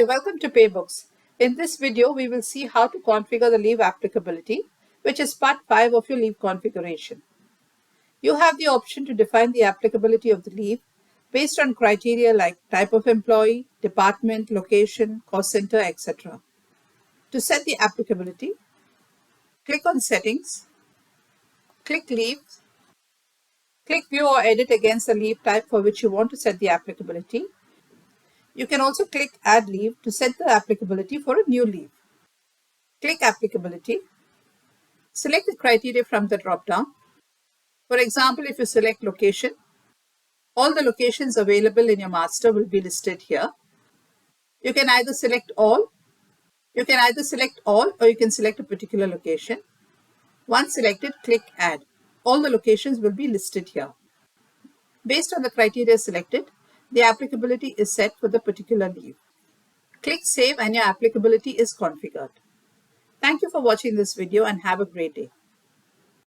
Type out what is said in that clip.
Hi, welcome to Paybooks. In this video, we will see how to configure the leave applicability, which is part 5 of your leave configuration. You have the option to define the applicability of the leave based on criteria like type of employee, department, location, cost center, etc. To set the applicability, click on Settings, click Leave, click View or Edit against the leave type for which you want to set the applicability. You can also click Add Leave to set the applicability for a new leave. Click Applicability. Select the criteria from the drop-down. For example, if you select location, all the locations available in your master will be listed here. You can either select all, or you can select a particular location. Once selected, click Add. All the locations will be listed here. Based on the criteria selected, the applicability is set for the particular leave. Click Save and your applicability is configured. Thank you for watching this video and have a great day.